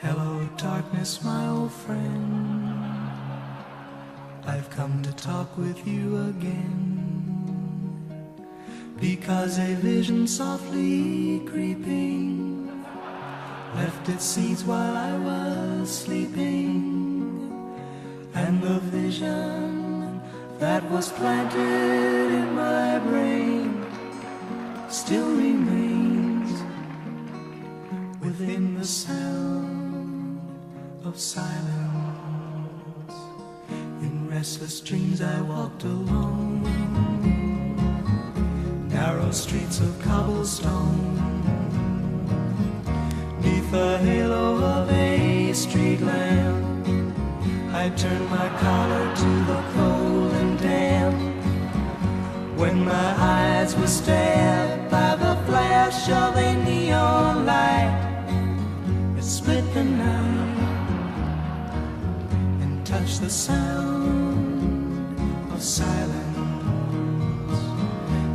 Hello, darkness, my old friend. I've come to talk with you again, because a vision softly creeping left its seeds while I was sleeping, and the vision that was planted in my brain still remains within the sound of silence. In restless dreams I walked along narrow streets of cobblestone, neath the halo of a street lamp. I turned my collar to the cold and damp, when my eyes were stabbed by the flash of a neon light. It split the night and touched the sound of silence.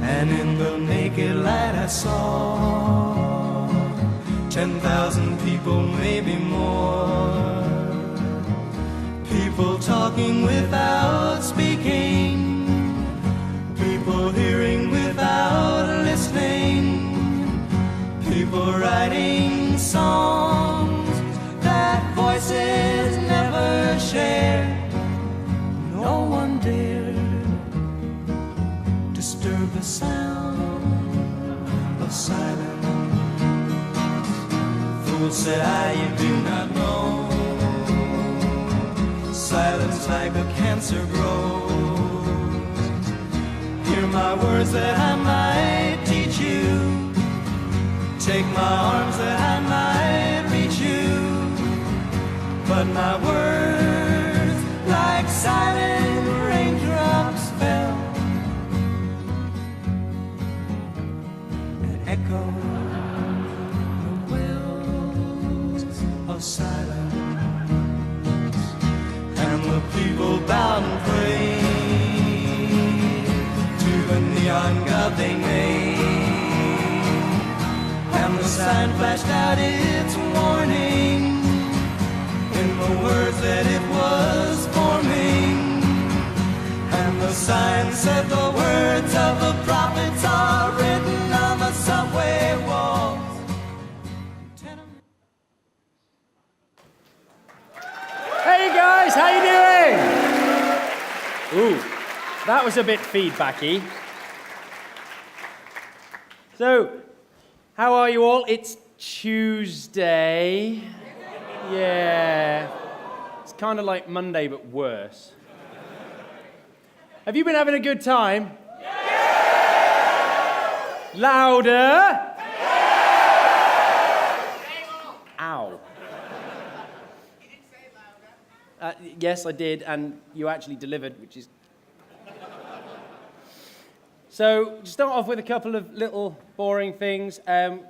And in the naked light I saw 10,000 people, maybe more. People talking without speaking, people hearing without listening, people writing songs that voices never shared. No one dared disturb the sound of silence. Fool, said I, you do not know, silence like a cancer grows. Hear my words that I might teach you, take my arms that I might reach you, but my words like silent raindrops fell and echoed the wells of silence. And the people bowed and prayed to the neon god they made, and the sign flashed out its warning in the words that it was forming. And the sign said the words of the prophets are written on the subway walls. Hey guys, how you doing? Ooh, that was a bit feedbacky. So, how are you all? It's Tuesday. Yeah. It's kind of like Monday, but worse. Have you been having a good time? Yeah! Louder! Yeah! Ow. You didn't say louder. Yes, I did, and you actually delivered, which is... So, to start off with a couple of little boring things.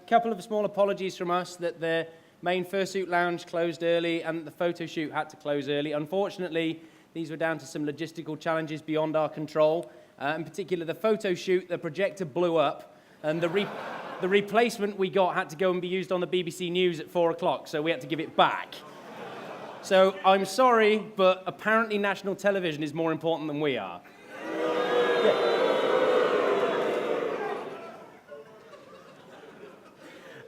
Couple of small apologies from us that the main fursuit lounge closed early and the photo shoot had to close early. Unfortunately, these were down to some logistical challenges beyond our control. In particular, the photo shoot, the projector blew up, and the replacement we got had to go and be used on the BBC News at 4 o'clock, so we had to give it back. So, I'm sorry, but apparently national television is more important than we are.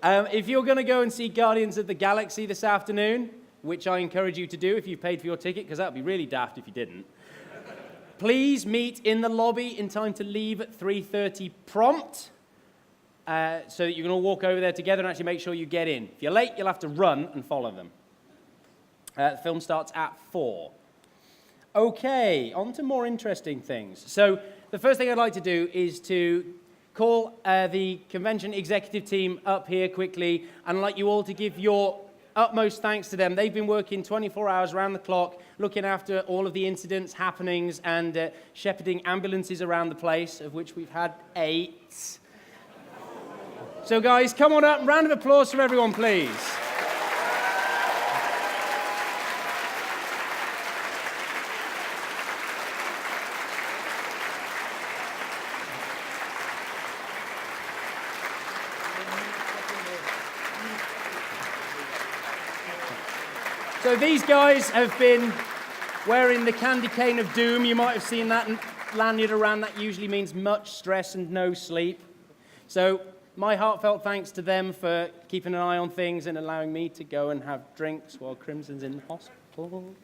If you're going to go and see Guardians of the Galaxy this afternoon, which I encourage you to do if you've paid for your ticket, because that would be really daft if you didn't, please meet in the lobby in time to leave at 3:30 prompt, so that you can all walk over there together and actually make sure you get in. If you're late, you'll have to run and follow them. The film starts at 4. Okay, on to more interesting things. So the first thing I'd like to do is to call the convention executive team up here quickly, and I'd like you all to give your utmost thanks to them. They've been working 24 hours around the clock, looking after all of the incidents, happenings, and shepherding ambulances around the place, of which we've had 8. So guys, come on up. Round of applause for everyone, please. So these guys have been wearing the candy cane of doom. You might have seen that lanyard around. That usually means much stress and no sleep. So my heartfelt thanks to them for keeping an eye on things and allowing me to go and have drinks while Crimson's in the hospital.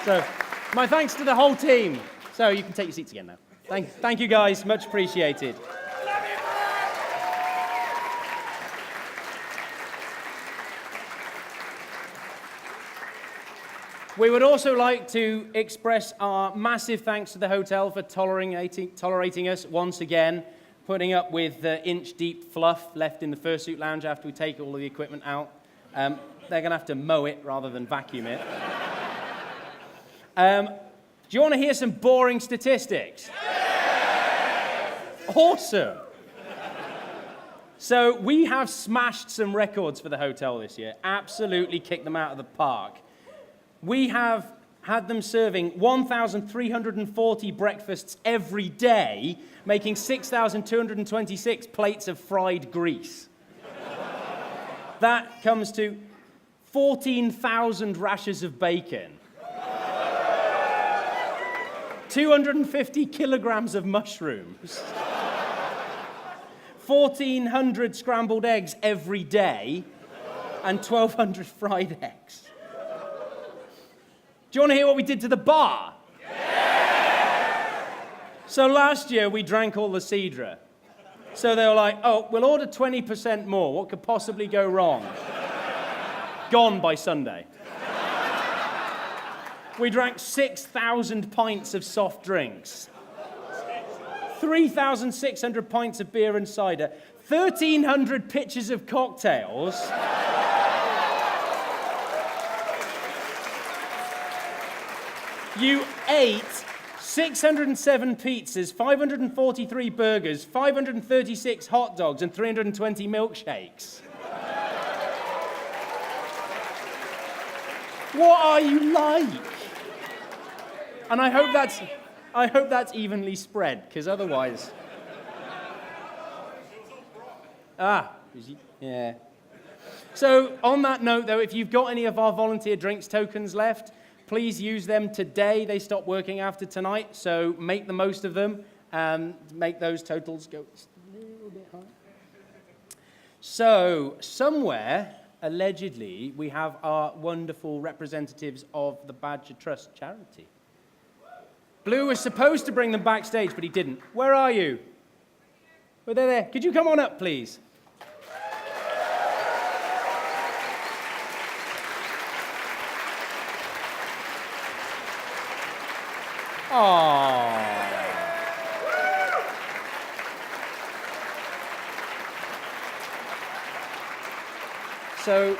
So, my thanks to the whole team. So, you can take your seats again now. Thank you guys, much appreciated. We would also like to express our massive thanks to the hotel for tolerating us once again, putting up with the inch-deep fluff left in the fursuit lounge after we take all of the equipment out. They're going to have to mow it rather than vacuum it. Do you want to hear some boring statistics? Yes! Awesome. So we have smashed some records for the hotel this year. Absolutely kicked them out of the park. We have had them serving 1,340 breakfasts every day, making 6,226 plates of fried grease. That comes to 14,000 rashers of bacon. 250 kilograms of mushrooms, 1,400 scrambled eggs every day, and 1,200 fried eggs. Do you want to hear what we did to the bar? Yeah! So last year, we drank all the Cidra. So they were like, oh, we'll order 20% more. What could possibly go wrong? Gone by Sunday. We drank 6,000 pints of soft drinks, 3,600 pints of beer and cider, 1,300 pitchers of cocktails, you ate 607 pizzas, 543 burgers, 536 hot dogs, and 320 milkshakes. What are you like? And I hope that's evenly spread, because otherwise... yeah. So, on that note, though, if you've got any of our volunteer drinks tokens left, please use them today. They stop working after tonight, so make the most of them and make those totals go a little bit higher. So, somewhere, allegedly, we have our wonderful representatives of the Badger Trust charity. Blue was supposed to bring them backstage, but he didn't. Where are you? Well, they're there. Could you come on up, please? Aww. So,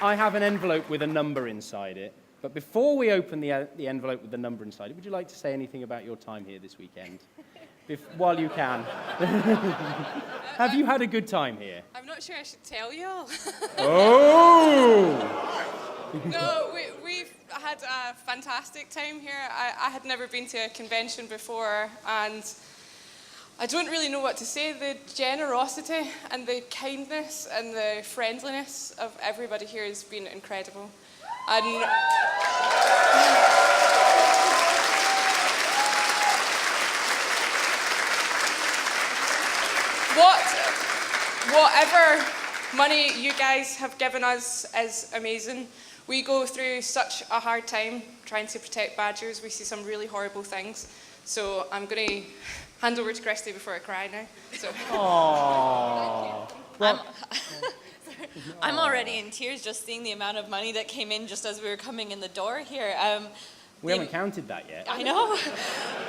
I have an envelope with a number inside it. But before we open the envelope with the number inside it, would you like to say anything about your time here this weekend? While you can. Have you had a good time here? I'm not sure I should tell you all. Oh! No, we've had a fantastic time here. I had never been to a convention before, and I don't really know what to say. The generosity and the kindness and the friendliness of everybody here has been incredible. And whatever money you guys have given us is amazing. We go through such a hard time trying to protect badgers. We see some really horrible things. So I'm going to hand over to Christy before I cry now. So. Aww. I'm already in tears just seeing the amount of money that came in just as we were coming in the door here. We haven't counted that yet. I know.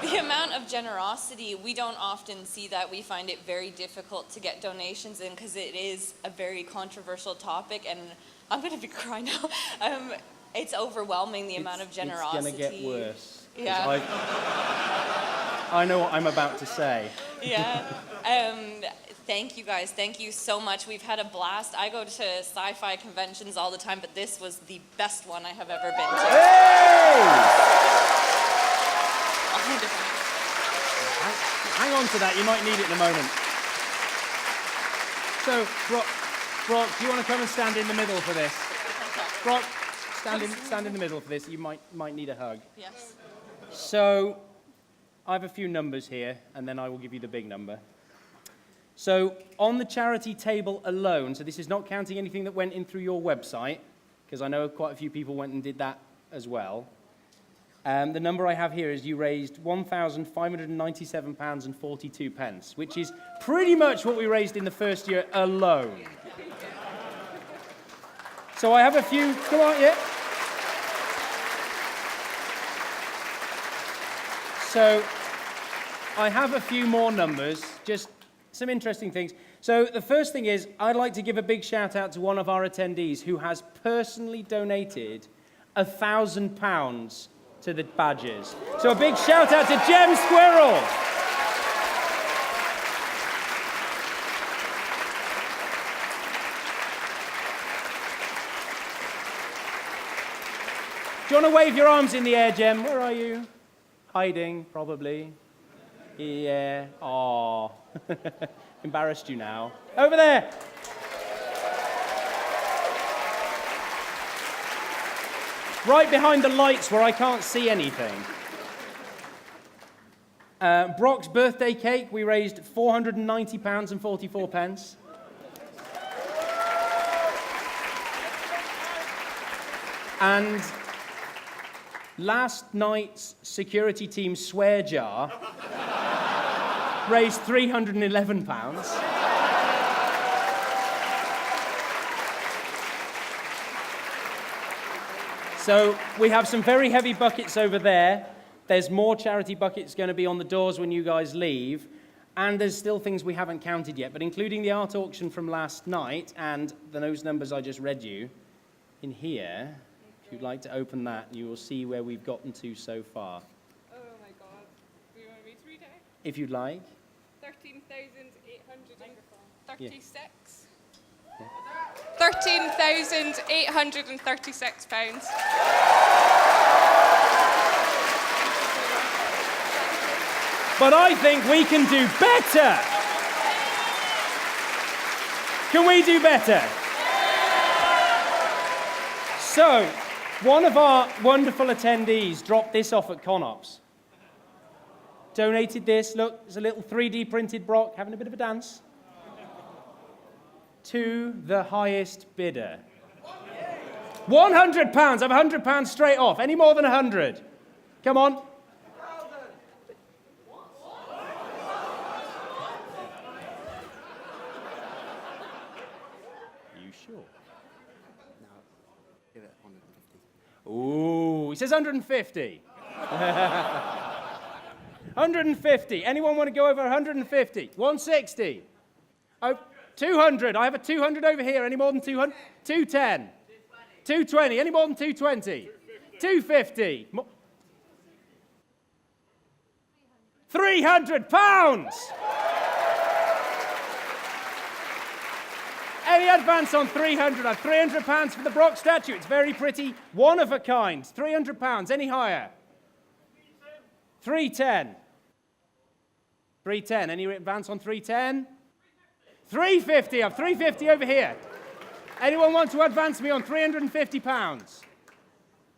The amount of generosity, we don't often see that. We find it very difficult to get donations in because it is a very controversial topic, and I'm going to be crying now. It's overwhelming, the amount of generosity. It's going to get worse. Yeah. I know what I'm about to say. Yeah. Thank you guys. Thank you so much. We've had a blast. I go to sci-fi conventions all the time, but this was the best one I have ever been to. Hey! 100%. Hang on to that. You might need it in a moment. So, Brock, do you want to come and stand in the middle for this? Brock, stand in the middle for this. You might need a hug. Yes. So, I have a few numbers here, and then I will give you the big number. So, on the charity table alone, so this is not counting anything that went in through your website, because I know quite a few people went and did that as well. The number I have here is you raised £1,597.42, which is pretty much what we raised in the first year alone. So I have a few, come on, yeah. So I have a few more numbers, just some interesting things. So the first thing is, I'd like to give a big shout out to one of our attendees who has personally donated £1,000 to the badges. So a big shout out to Gem Squirrel. Do you want to wave your arms in the air, Gem? Where are you? Hiding, probably. Yeah. Aw. Embarrassed you now. Over there. Right behind the lights where I can't see anything. Brock's birthday cake, we raised £490.44. And last night's security team swear jar raised £311. So we have some very heavy buckets over there. There's more charity buckets going to be on the doors when you guys leave. And there's still things we haven't counted yet, but including the art auction from last night and those numbers I just read you, in here, if you'd like to open that, you will see where we've gotten to so far. Oh my God. Do you want to read 3 days? If you'd like. 13,836. Yeah. £13,836. But I think we can do better. Can we do better? So, one of our wonderful attendees dropped this off at ConOps. Donated this, look, it's a little 3D printed Brock, having a bit of a dance. To the highest bidder. £100, I have £100 straight off. Any more than 100? Come on. You sure? No, give it 150. Ooh, he says 150. 150. Anyone want to go over 150? 160. Oh, 200. I have a 200 over here. Any more than 200? 210. 220. Any more than 220? 250. £300. Any advance on 300? I have £300 for the Brock statue. It's very pretty. One of a kind. £300. Any higher? 310. 310. Any advance on 310? 350. I have 350 over here. Anyone want to advance me on £350?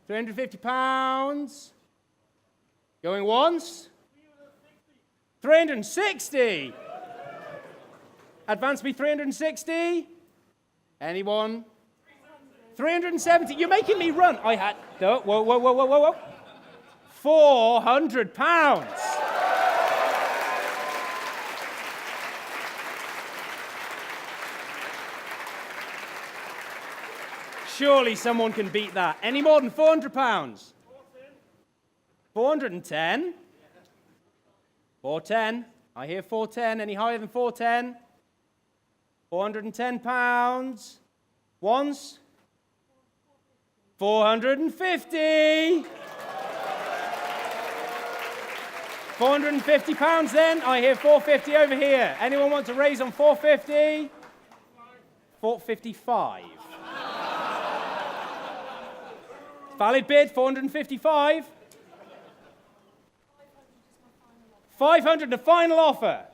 £350. Going once. 360. Advance me 360. Anyone? 370. You're making me run. I had. No, whoa. £400. Surely someone can beat that. Any more than £400? 410? 410. I hear 410. Any higher than 410? £410. Once? 450. £450 then. I hear 450 over here. Anyone want to raise on 450? 455. Valid bid, 455. 500, the final offer.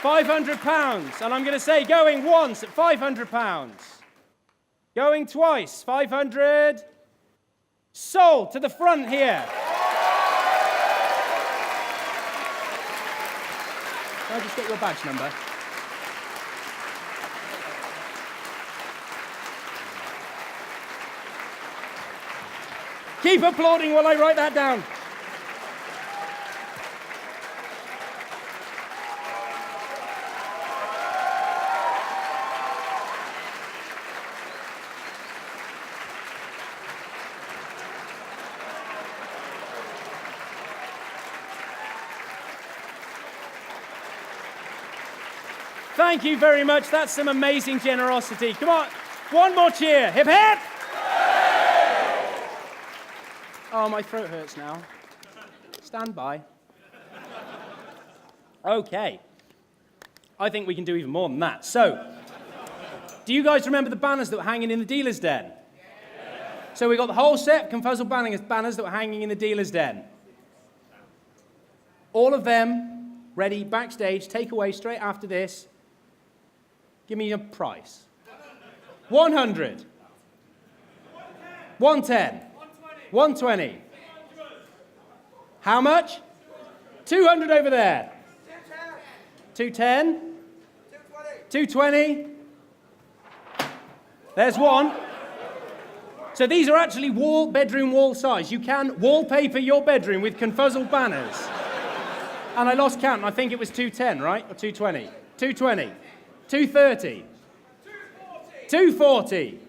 £500, and I'm going to say going once at £500. Going twice, 500. Sold to the front here. Can I just get your badge number? Keep applauding while I write that down. Thank you very much. That's some amazing generosity. Come on, one more cheer. Hip, hip. Oh, my throat hurts now. Stand by. Okay. I think we can do even more than that. So, do you guys remember the banners that were hanging in the dealer's den? So we got the whole set of ConFuzzled banners that were hanging in the dealer's den. All of them ready backstage, take away straight after this. Give me a price. 100. 110. 120. How much? 200 over there. 210. 220. There's one. So these are actually bedroom wall size. You can wallpaper your bedroom with ConFuzzled banners. And I lost count. I think it was 210, right? Or 220. 220. 230. 240.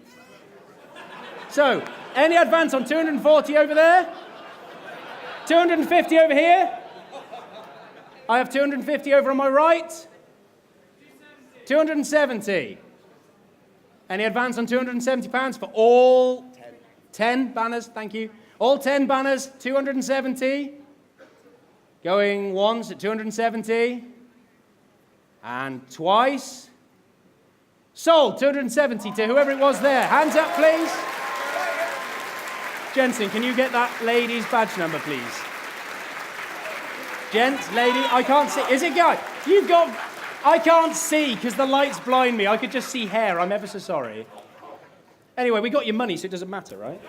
So, any advance on 240 over there? 250 over here? I have 250 over on my right. 270. Any advance on £270 for all 10 banners? Thank you. All 10 banners, 270. Going once at 270. And twice. Sold, 270 to whoever it was there. Hands up, please. Jensen, can you get that lady's badge number, please? Gent, lady, I can't see. Is it guy? You've got... I can't see because the lights blind me. I could just see hair. I'm ever so sorry. Anyway, we got your money, so it doesn't matter, right?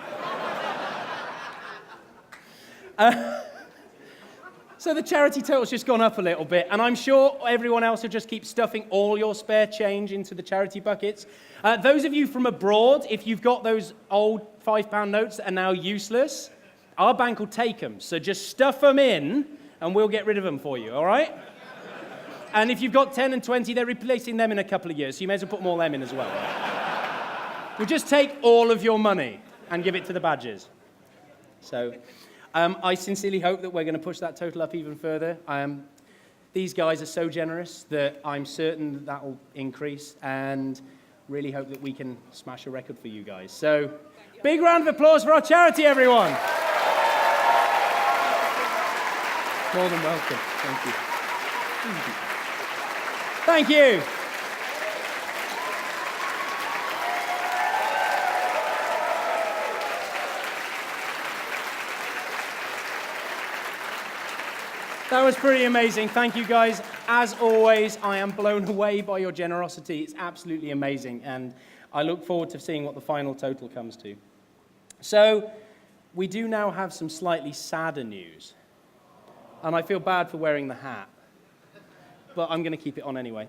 So the charity total's just gone up a little bit, and I'm sure everyone else will just keep stuffing all your spare change into the charity buckets. Those of you from abroad, if you've got those old £5 notes that are now useless, our bank will take them. So just stuff them in, and we'll get rid of them for you, all right? And if you've got 10 and 20, they're replacing them in a couple of years, so you may as well put more of them in as well. We'll just take all of your money and give it to the badges. So... I sincerely hope that we're going to push that total up even further. These guys are so generous that I'm certain that will increase, and really hope that we can smash a record for you guys. So, big round of applause for our charity, everyone. More than welcome. Thank you. Thank you. That was pretty amazing. Thank you, guys. As always, I am blown away by your generosity. It's absolutely amazing, and I look forward to seeing what the final total comes to. So, we do now have some slightly sadder news, and I feel bad for wearing the hat, but I'm going to keep it on anyway.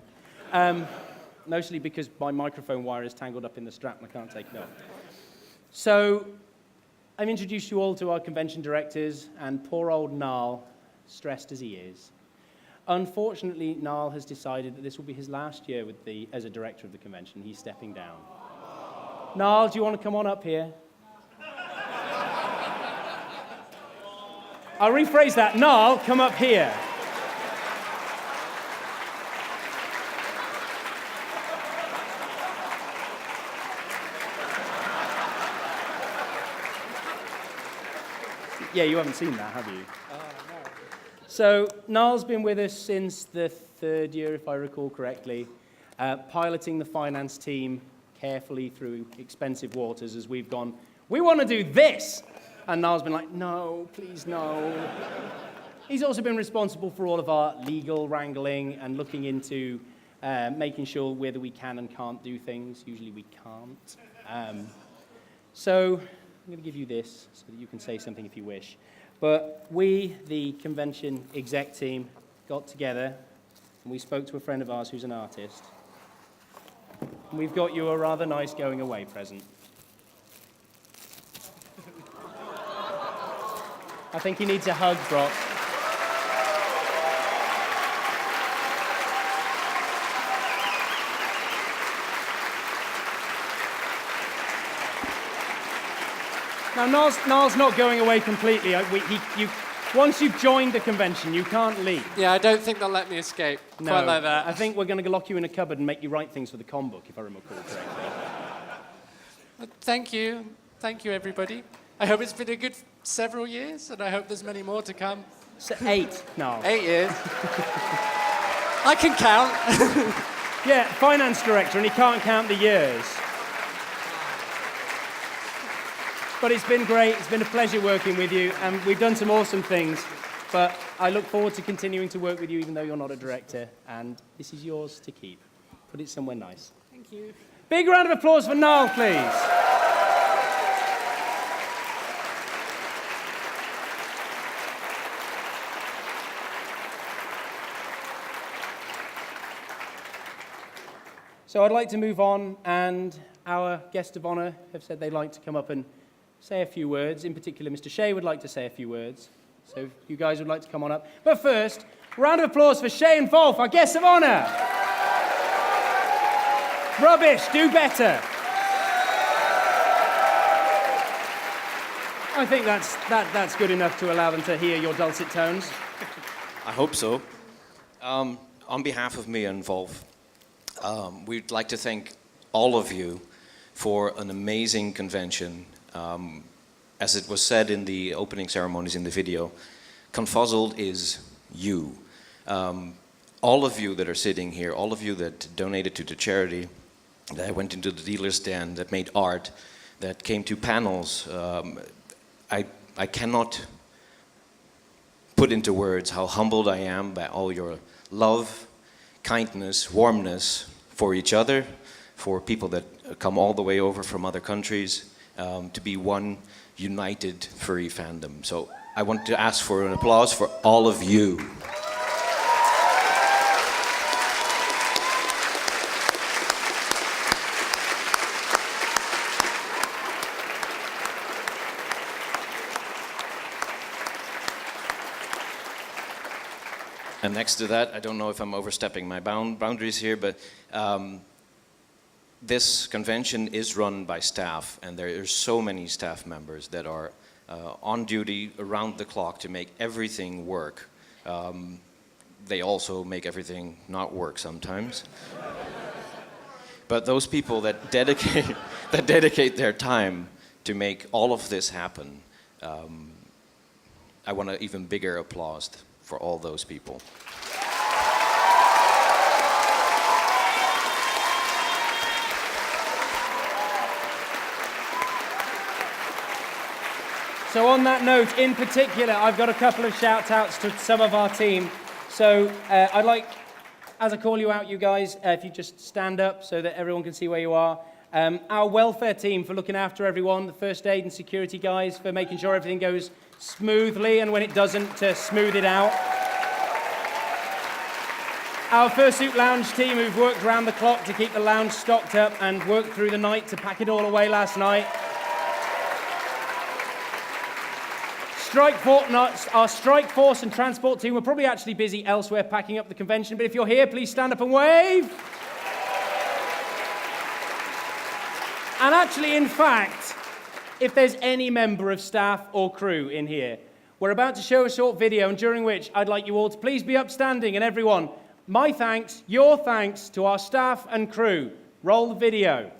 Mostly because my microphone wire is tangled up in the strap and I can't take it off. So, I've introduced you all to our convention directors, and poor old Niall, stressed as he is. Unfortunately, Niall has decided that this will be his last year as a director of the convention. He's stepping down. Niall, do you want to come on up here? I'll rephrase that. Niall, come up here. Yeah, you haven't seen that, have you? No. So, Niall's been with us since the 3rd year, if I recall correctly, piloting the finance team carefully through expensive waters as we've gone, we want to do this! And Niall's been like, no, please, no. He's also been responsible for all of our legal wrangling and looking into making sure whether we can and can't do things. Usually we can't. So I'm going to give you this so that you can say something if you wish. But we, the convention exec team, got together and we spoke to a friend of ours who's an artist. And we've got you a rather nice going away present. I think he needs a hug, Brock. Now, Niall's not going away completely. Once you've joined the convention, you can't leave. Yeah, I don't think they'll let me escape. No, quite like that. I think we're going to lock you in a cupboard and make you write things for the com book, if I remember correctly. Thank you. Thank you, everybody. I hope it's been a good several years, and I hope there's many more to come. So 8, Niall. 8 years. I can count. Yeah, finance director, and he can't count the years. But it's been great. It's been a pleasure working with you, and we've done some awesome things. But I look forward to continuing to work with you, even though you're not a director. And this is yours to keep. Put it somewhere nice. Thank you. Big round of applause for Niall, please. So I'd like to move on, and our guest of honour have said they'd like to come up and say a few words. In particular, Mr. Shea would like to say a few words. So if you guys would like to come on up. But first, round of applause for Shea and Wolf, our guests of honour. Rubbish, do better. I think that's good enough to allow them to hear your dulcet tones. I hope so. On behalf of me and Wolf, we'd like to thank all of you for an amazing convention. As it was said in the opening ceremonies in the video, ConFuzzled is you. All of you that are sitting here, all of you that donated to the charity, that went into the dealer's den, that made art, that came to panels, I cannot put into words how humbled I am by all your love, kindness, warmness for each other, for people that come all the way over from other countries, to be one united furry fandom. So I want to ask for an applause for all of you. And next to that, I don't know if I'm overstepping my boundaries here, but this convention is run by staff, and there are so many staff members that are on duty around the clock to make everything work. They also make everything not work sometimes. But those people that dedicate their time to make all of this happen, I want an even bigger applause for all those people. So on that note, in particular, I've got a couple of shout-outs to some of our team. So I'd like, as I call you out, you guys, if you just stand up so that everyone can see where you are. Our welfare team for looking after everyone, the first aid and security guys for making sure everything goes smoothly, and when it doesn't, to smooth it out. Our Fursuit Lounge team who've worked around the clock to keep the lounge stocked up and worked through the night to pack it all away last night. Our strike force and transport team were probably actually busy elsewhere packing up the convention, but if you're here, please stand up and wave. And actually, in fact, if there's any member of staff or crew in here, we're about to show a short video, and during which I'd like you all to please be upstanding, and everyone, my thanks, your thanks to our staff and crew. Roll the video.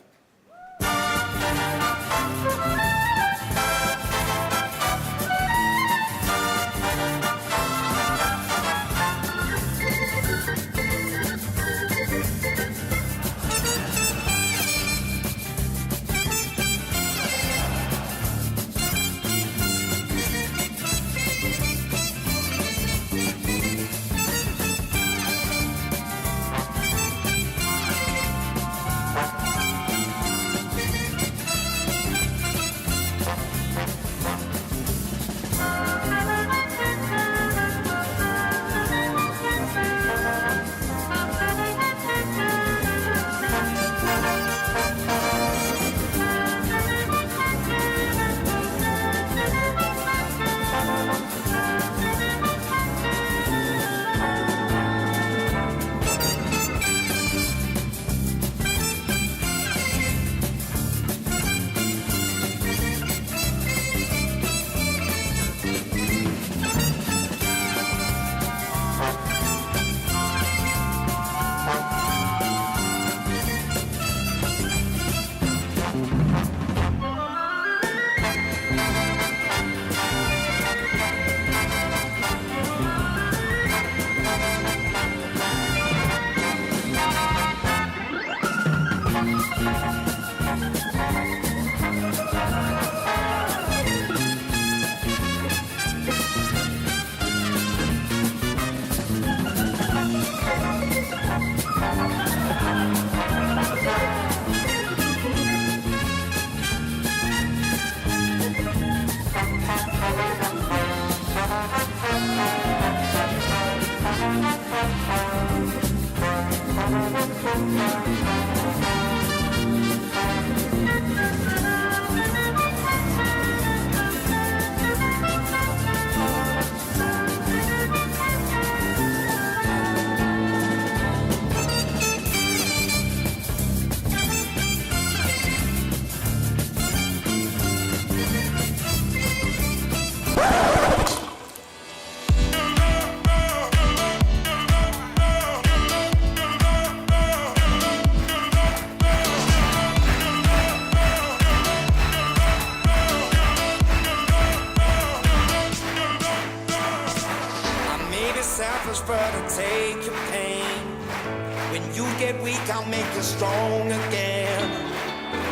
whisper to take your pain. When you get weak, I'll make you strong again.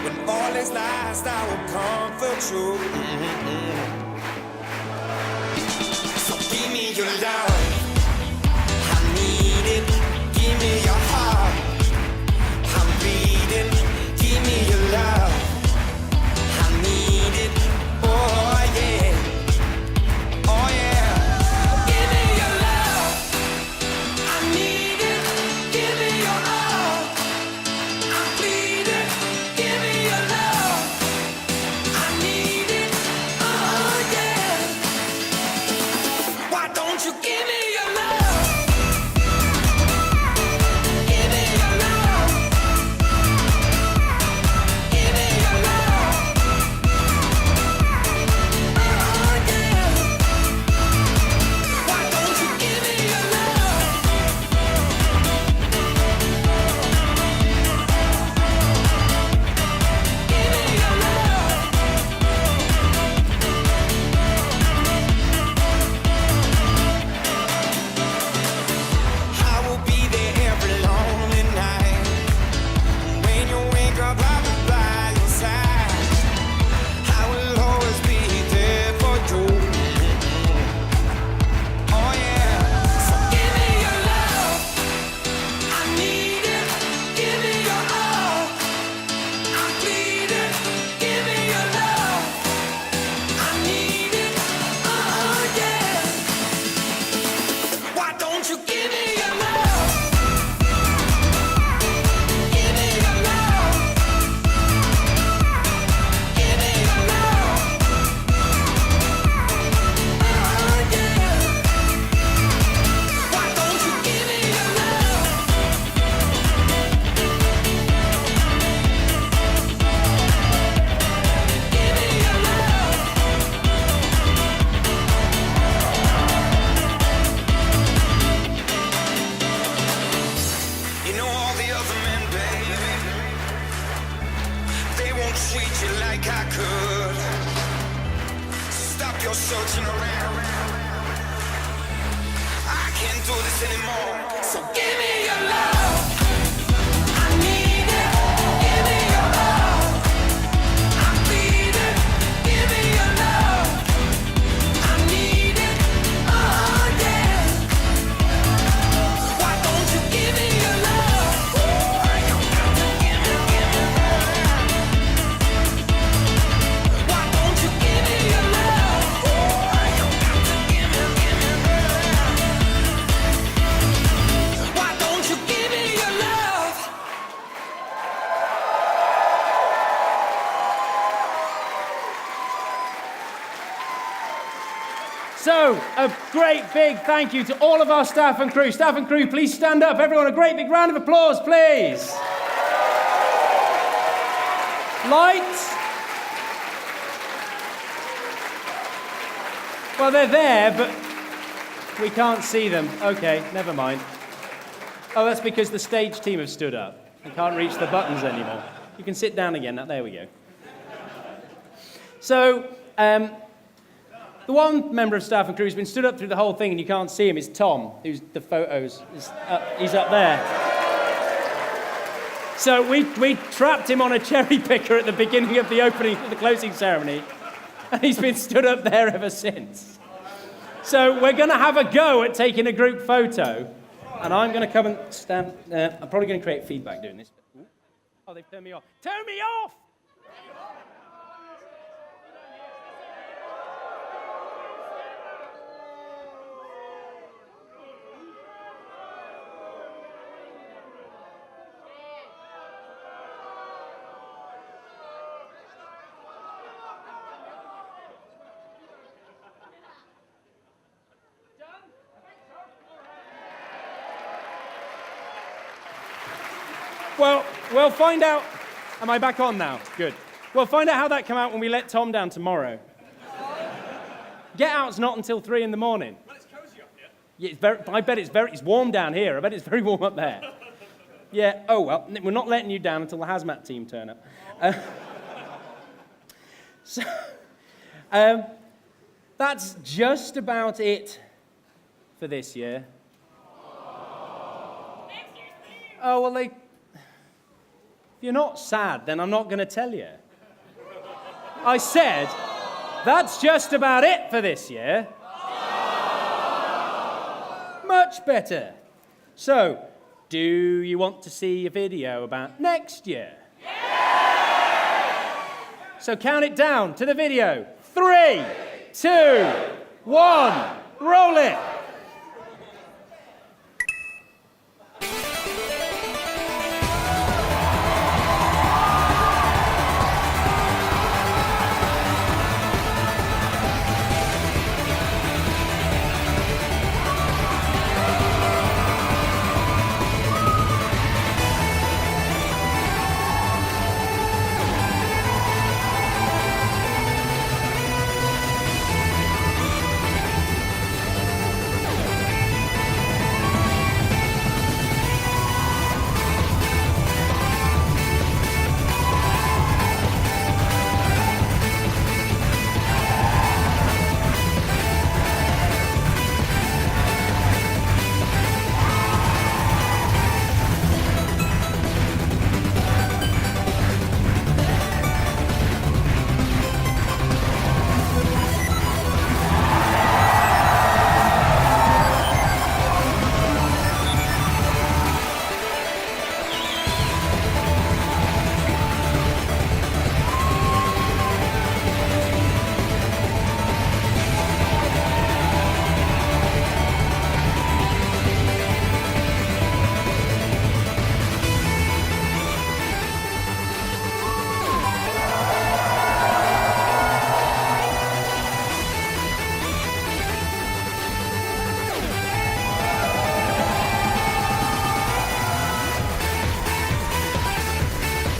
When all is lost, I will comfort you. So give me your love, I need it. Give me your heart, I'm bleeding. Give me your love, I need it. Oh yeah, oh yeah. Give me your love, I need it. Give me your all, I'm bleeding. Give me your love, I need it. Oh yeah. Why don't you give me your love? Give me your love. Give me your love. Oh yeah. Why don't you give me your love? Give me your love. I will be there every lonely night. When you wake up, I'll be by your side. I will always be there for you. Oh yeah. So give me your love, I need it. Give me your all, I'm bleeding. Give me your love, I need it. Oh yeah. Why don't you give me your love? Give me your love. Give me your love. Oh yeah. Why don't you give me your love? Give me your love. You know all the other men, baby, they won't treat you like I could. Stop your searching around. I can't do this anymore. So give me your love, I need it. Give me your love, I'm bleeding. Give me your love, I need it. Oh yeah. Why don't you give me your love? Why don't you give me your love? Why don't you give me your love? So, a great big thank you to all of our staff and crew. Staff and crew, please stand up. Everyone, a great big round of applause, please. Lights. Well, they're there, but we can't see them. Okay, never mind. Oh, that's because the stage team have stood up. You can't reach the buttons anymore. You can sit down again. Now, there we go. So, the one member of staff and crew who's been stood up through the whole thing and you can't see him is Tom, who's the photos. He's up there. So we trapped him on a cherry picker at the beginning of the opening, the closing ceremony, and he's been stood up there ever since. So we're going to have a go at taking a group photo, and I'm going to come and stand. I'm probably going to create feedback doing this. Oh, they've turned me off. Turn me off! Well, we'll find out. Am I back on now? Good. We'll find out how that came out when we let Tom down tomorrow. Get out's not until 3 in the morning. Well, it's cozy up here. Yeah, I bet it's warm down here. I bet it's very warm up there. Yeah, oh well, we're not letting you down until the hazmat team turn up. That's just about it for this year. Oh, well, if you're not sad, then I'm not going to tell you. I said, that's just about it for this year. Much better. So, do you want to see a video about next year? So count it down to the video. 3, 2, 1, roll it.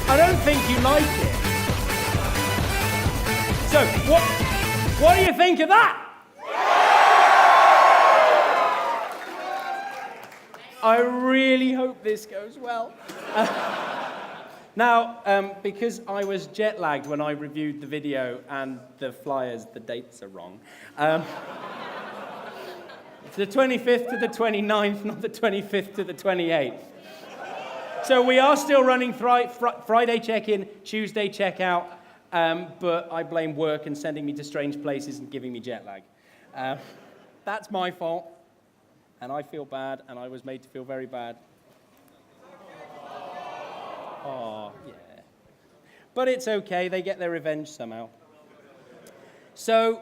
I don't think you like it. So, what do you think of that? I really hope this goes well. Now, because I was jet lagged when I reviewed the video and the flyers, the dates are wrong. It's the 25th to the 29th, not the 25th to the 28th. So we are still running Friday check-in, Tuesday check-out, but I blame work and sending me to strange places and giving me jet lag. That's my fault, and I feel bad, and I was made to feel very bad. Oh, yeah. But it's okay, they get their revenge somehow. So,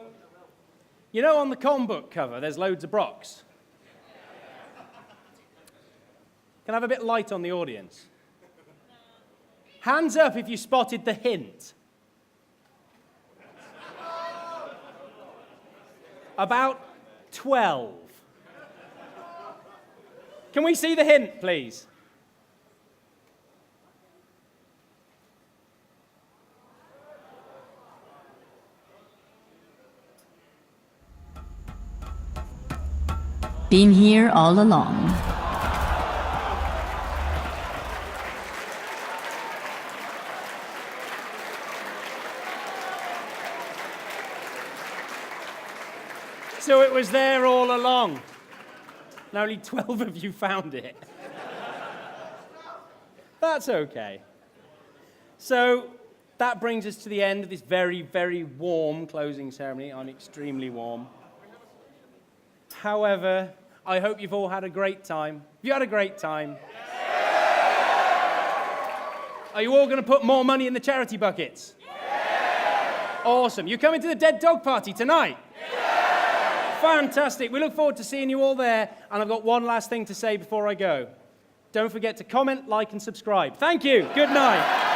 you know on the comm book cover, there's loads of Brocs. Can I have a bit of light on the audience? Hands up if you spotted the hint. About 12. Can we see the hint, please? Been here all along. So it was there all along. And only 12 of you found it. That's okay. So that brings us to the end of this very, very warm closing ceremony. I'm extremely warm. However, I hope you've all had a great time. Have you had a great time? Are you all going to put more money in the charity buckets? Awesome. You coming to the Dead Dog Party tonight? Fantastic. We look forward to seeing you all there. And I've got one last thing to say before I go. Don't forget to comment, like, and subscribe. Thank you. Good night.